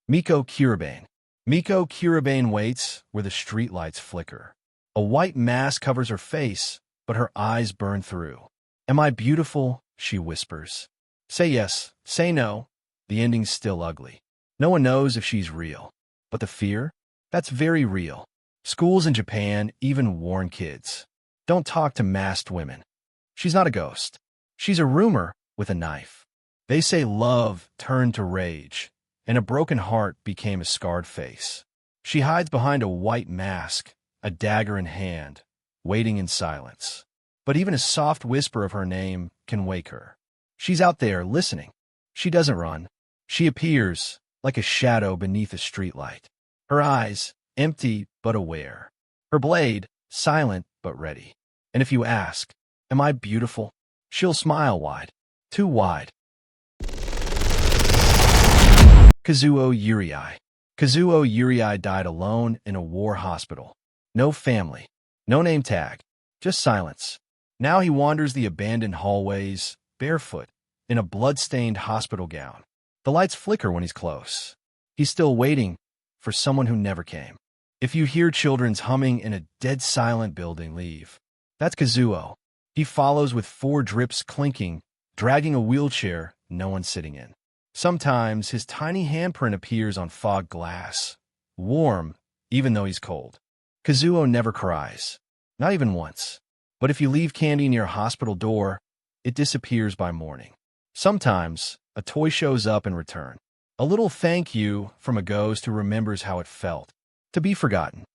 Miko Kurobane. Miko Kurobane waits where the streetlights flicker. A white mask covers her face, but her eyes burn through. Am I beautiful? She whispers. Say yes, say no. The ending's still ugly. No one knows if she's real. But the fear? That's very real. Schools in Japan even warn kids. Don't talk to masked women. She's not a ghost. She's a rumor with a knife. They say love turned to rage, and a broken heart became a scarred face. She hides behind a white mask, a dagger in hand, waiting in silence. But even a soft whisper of her name can wake her. She's out there listening. She doesn't run. She appears like a shadow beneath a streetlight. Her eyes, empty but aware. Her blade, silent but ready. And if you ask, am I beautiful? She'll smile wide. Too wide. Kazuo Urei. Kazuo Urei died alone in a war hospital. No family. No name tag. Just silence. Now he wanders the abandoned hallways, barefoot, in a blood-stained hospital gown. The lights flicker when he's close. He's still waiting for someone who never came. If you hear children's humming in a dead-silent building, leave. That's Kazuo. He follows with 4 drips clinking, dragging a wheelchair no one's sitting in. Sometimes his tiny handprint appears on fogged glass, warm, even though he's cold. Kazuo never cries, not even once. But if you leave candy near a hospital door, it disappears by morning. Sometimes, a toy shows up in return. A little thank you from a ghost who remembers how it felt to be forgotten.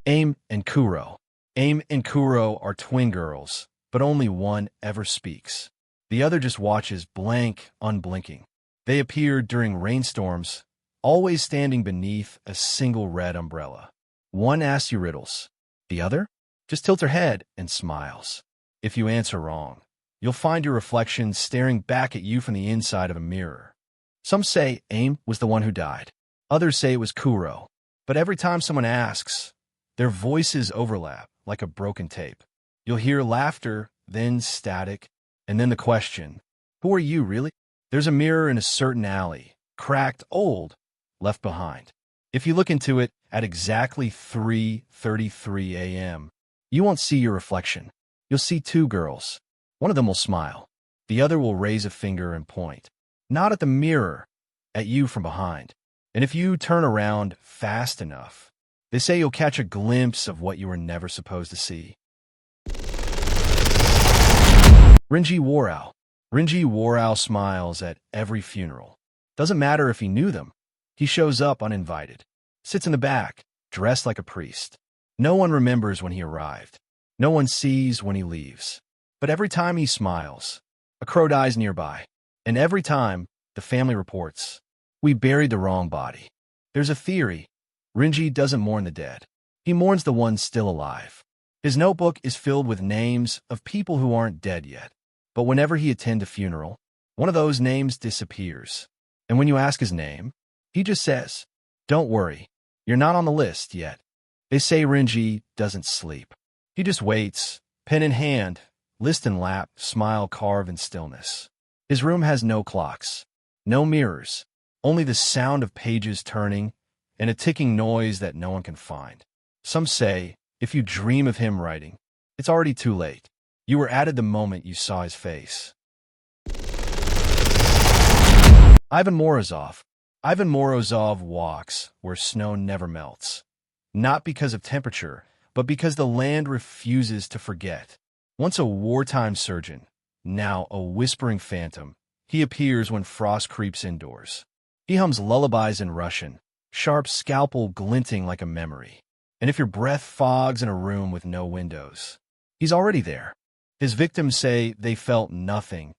Ame and Kuro. Ame and Kuro are twin girls, but only one ever speaks. The other just watches blank, unblinking. They appear during rainstorms, always standing beneath a single red umbrella. One asks you riddles. The other just tilts her head and smiles. If you answer wrong, you'll find your reflection staring back at you from the inside of a mirror. Some say Ame was the one who died. Others say it was Kuro. But every time someone asks, their voices overlap like a broken tape. You'll hear laughter, then static, and then the question, who are you, really? There's a mirror in a certain alley, cracked, old, left behind. If you look into it at exactly 3:33 a.m., you won't see your reflection. You'll see 2 girls. One of them will smile. The other will raise a finger and point. Not at the mirror, at you from behind. And if you turn around fast enough, they say you'll catch a glimpse of what you were never supposed to see. Renji Warau. Renji Warau smiles at every funeral. Doesn't matter if he knew them. He shows up uninvited. Sits in the back, dressed like a priest. No one remembers when he arrived. No one sees when he leaves. But every time he smiles, a crow dies nearby. And every time, the family reports, we buried the wrong body. There's a theory. Renji doesn't mourn the dead. He mourns the ones still alive. His notebook is filled with names of people who aren't dead yet. But whenever he attends a funeral, one of those names disappears. And when you ask his name, he just says, don't worry, you're not on the list yet. They say Renji doesn't sleep. He just waits, pen in hand, list in lap, smile carved in stillness. His room has no clocks, no mirrors, only the sound of pages turning and a ticking noise that no one can find. Some say, if you dream of him writing, it's already too late. You were added the moment you saw his face. Ivan Morozov. Ivan Morozov walks where snow never melts. Not because of temperature, but because the land refuses to forget. Once a wartime surgeon, now a whispering phantom, he appears when frost creeps indoors. He hums lullabies in Russian, sharp scalpel glinting like a memory. And if your breath fogs in a room with no windows, he's already there. His victims say they felt nothing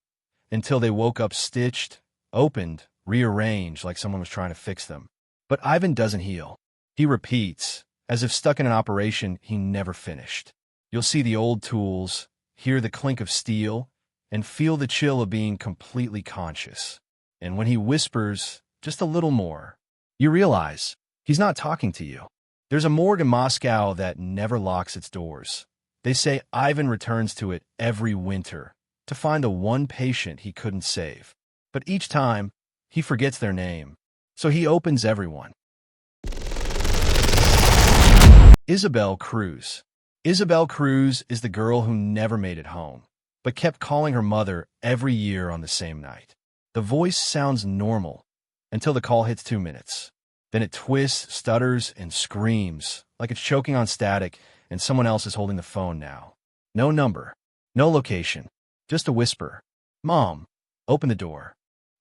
until they woke up stitched, opened, rearranged like someone was trying to fix them. But Ivan doesn't heal. He repeats, as if stuck in an operation he never finished. You'll see the old tools, hear the clink of steel, and feel the chill of being completely conscious. And when he whispers just a little more, you realize he's not talking to you. There's a morgue in Moscow that never locks its doors. They say Ivan returns to it every winter to find the one patient he couldn't save. But each time, he forgets their name, so he opens everyone. Isabel Cruz. Isabel Cruz is the girl who never made it home, but kept calling her mother every year on the same night. The voice sounds normal until the call hits 2 minutes. Then it twists, stutters, and screams like it's choking on static and someone else is holding the phone now. No number, no location, just a whisper. Mom, open the door.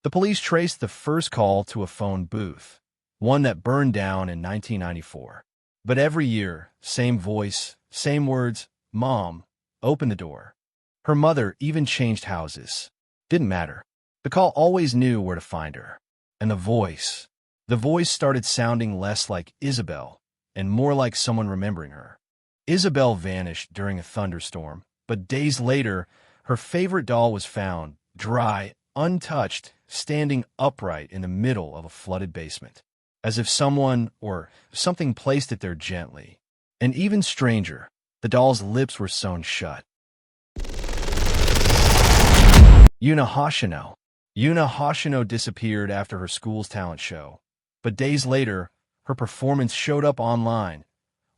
The police traced the first call to a phone booth, one that burned down in 1994. But every year, same voice, same words, Mom, open the door. Her mother even changed houses. Didn't matter. The call always knew where to find her. And the voice started sounding less like Isabel and more like someone remembering her. Isabel vanished during a thunderstorm, but days later, her favorite doll was found, dry, untouched, standing upright in the middle of a flooded basement, as if someone or something placed it there gently. And even stranger, the doll's lips were sewn shut. Yuna Hoshino. Yuna Hoshino disappeared after her school's talent show, but days later, her performance showed up online,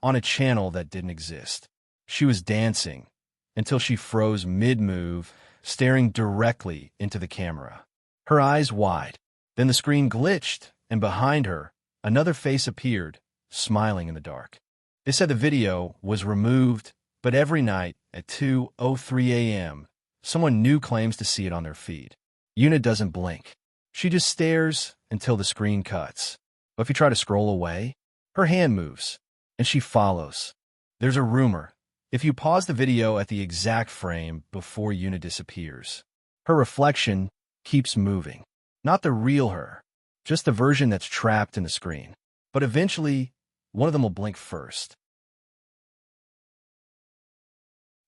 on a channel that didn't exist. She was dancing until she froze mid-move, staring directly into the camera. Her eyes wide. Then the screen glitched, and behind her, another face appeared, smiling in the dark. They said the video was removed, but every night at 2:03 a.m., someone new claims to see it on their feed. Yuna doesn't blink. She just stares until the screen cuts. But if you try to scroll away, her hand moves, and she follows. There's a rumor. If you pause the video at the exact frame before Yuna disappears, her reflection keeps moving. Not the real her, just the version that's trapped in the screen. But eventually, one of them will blink first.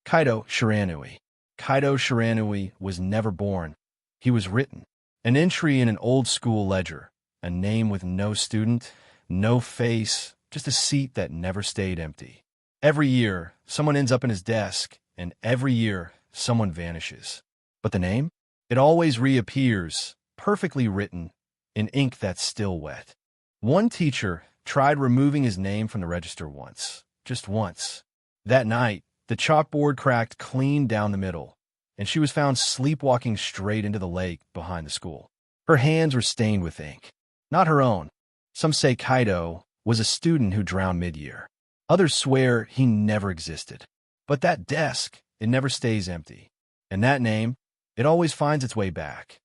Kaito Shiranui. Kaito Shiranui was never born. He was written. An entry in an old-school ledger. A name with no student, no face, just a seat that never stayed empty. Every year, someone ends up in his desk, and every year, someone vanishes. But the name? It always reappears, perfectly written, in ink that's still wet. One teacher tried removing his name from the register once, just once. That night, the chalkboard cracked clean down the middle, and she was found sleepwalking straight into the lake behind the school. Her hands were stained with ink. Not her own. Some say Kaito was a student who drowned mid-year. Others swear he never existed. But that desk, it never stays empty. And that name, it always finds its way back.